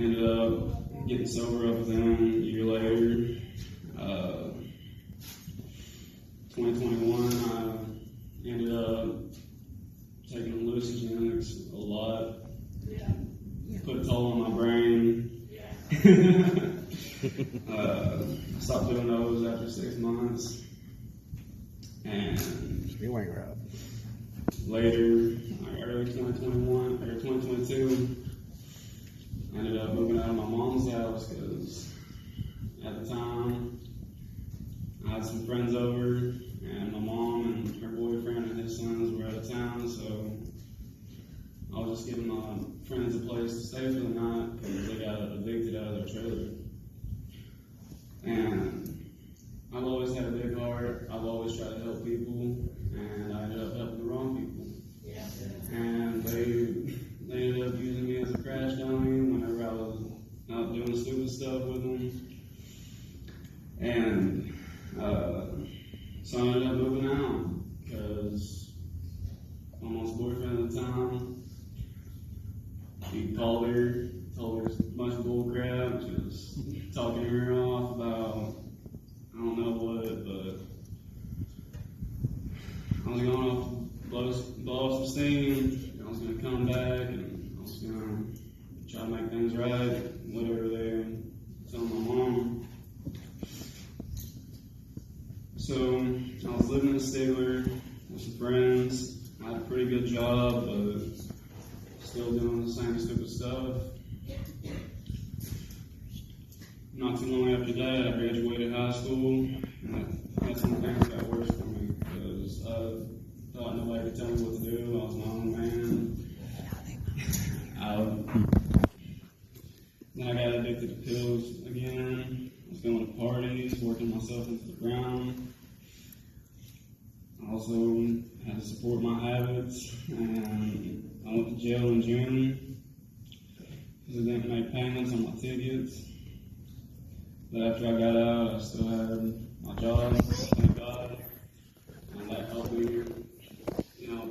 ended up getting sober up with him a year later. 2021, I ended up taking hallucinogenics a lot. Put a toll on my brain. I stopped doing those after 6 months. And You ain't right. later, like early 2021 or 2022, I ended up moving out of my mom's house because at the time I had some friends over and my mom and her boyfriend and his sons were out of town, so I was just giving my friends a place to stay for the night because they got evicted out of their trailer. And I've always had a big heart. I've always tried to help people, and I ended up helping the wrong people. And they ended up using me as a crash dummy whenever I was out doing stupid stuff with them. And so I ended up moving out because my mom's boyfriend at the time, he called her, told her a bunch of bull crap, just talking her off about I don't know what, but I was going off to blow off some steam. I was going to come back and I was going to try to make things right, whatever they told my mom. So I was living in Stigler with some friends. I had a pretty good job, but still doing the same stupid stuff. Not too long after that, I graduated high school, and that's when things got worse for me, because I thought nobody could tell me what to do. I was my own man. Then I got addicted to pills again. I was going to parties, working myself into the ground. I also had to support my habits, and I went to jail in June because I didn't make payments on my tickets. But after I got out, I still had my job, thank God, and that helped me,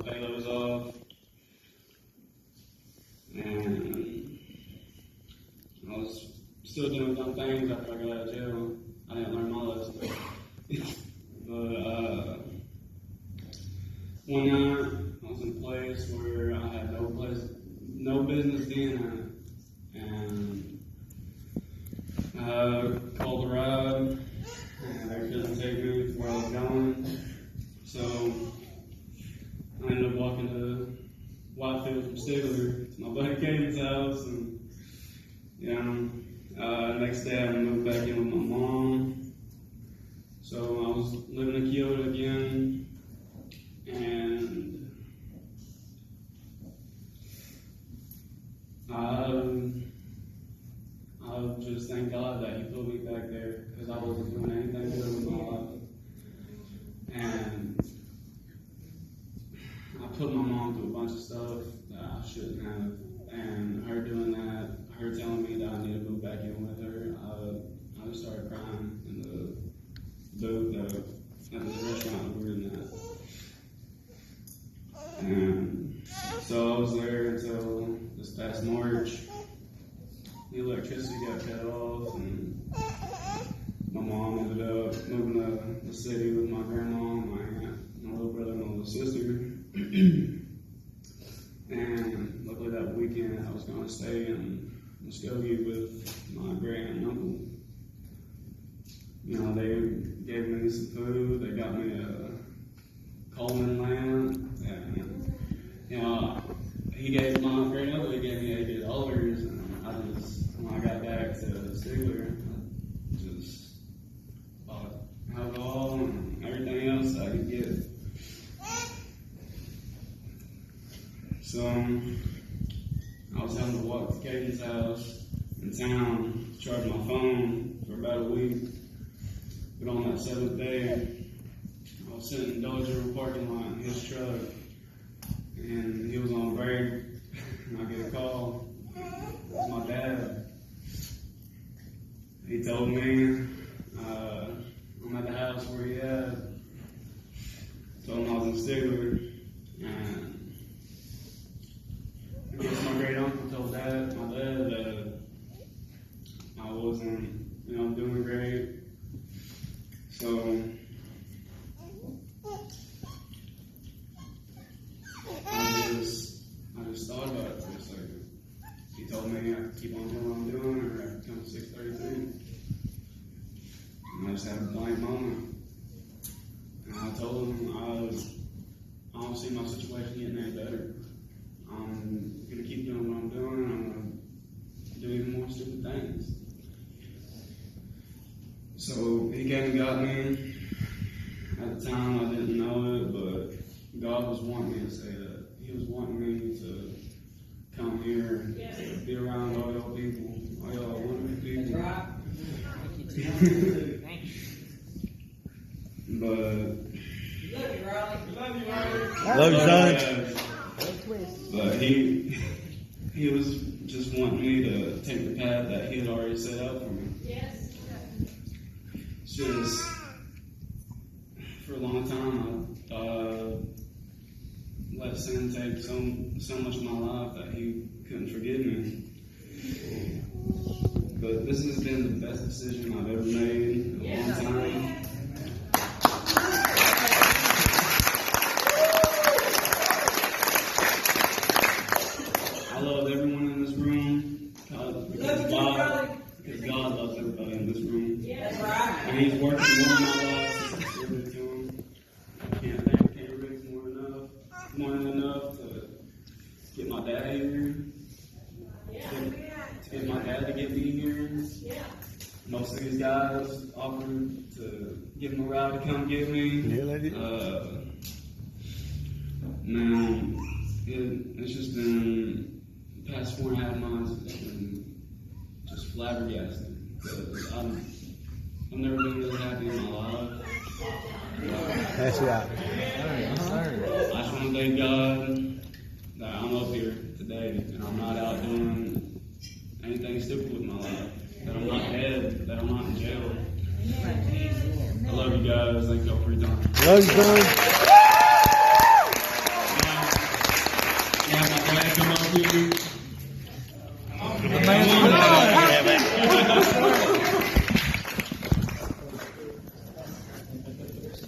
pay those off. And I was still doing dumb things after I got out of jail. I didn't learn my lesson. But one night, I was in a place where I had no business being at, and I called a ride, and they couldn't take me to where I was going. So I ended up walking to Whitefield from Stigler to my buddy Caden's house, and next day I moved back in with my mom. So I was living in Kyoto again, and I just thank God that He put me back there because I wasn't doing anything good with my life. And I put my mom through a bunch of stuff that I shouldn't have. And her doing that, her telling me that I need to move back in with her, I just started crying in the booth at this restaurant we were in at. And so I was there until this past March. The electricity got cut off, and my mom ended up moving to the city with my grandma, my aunt, my little brother, and my little sister. And luckily that weekend I was going to stay in Muskogee with my great aunt and uncle. They gave me some food, they got me a Coleman lamp, and he gave my great uncle, he gave me $80, and when I got back to Stigler, I just bought alcohol and everything else I could get. So I was having to walk to Caden's house in town, charge my phone for about a week. But on that 7th day, I was sitting in the Dollar General parking lot in his truck, and he was on break, and I get a call. It was my dad. He told me I'm at the house where he at. Told him I was in Stigler, and I guess my great uncle told my dad that But Love you, son. But he was just wanting me to take the path that he had already set out for me. Yes. It's just, for a long time, I let sin take so much of my life that he couldn't forgive me. But this has been the best decision I've ever made in a long time. I love everyone in this room because God loves everybody in this room. That's right. And he's working more in my life since I served to him. I can't raise more than enough to get my dad here. To get my dad to get me here. Yeah. Most of these guys offered to give him a ride to come get me. Yeah, they did. Man, it's just been the past 4.5 months. It's been just flabbergasted. Because I've never been this happy in my life. That's right. I just want to thank God that I'm up here today and I'm not out doing anything stupid with my life. That I'm not dead. That I'm not in jail. I love you guys. Thank y'all for your time. Love you, son. Yeah, my dad come up here. The man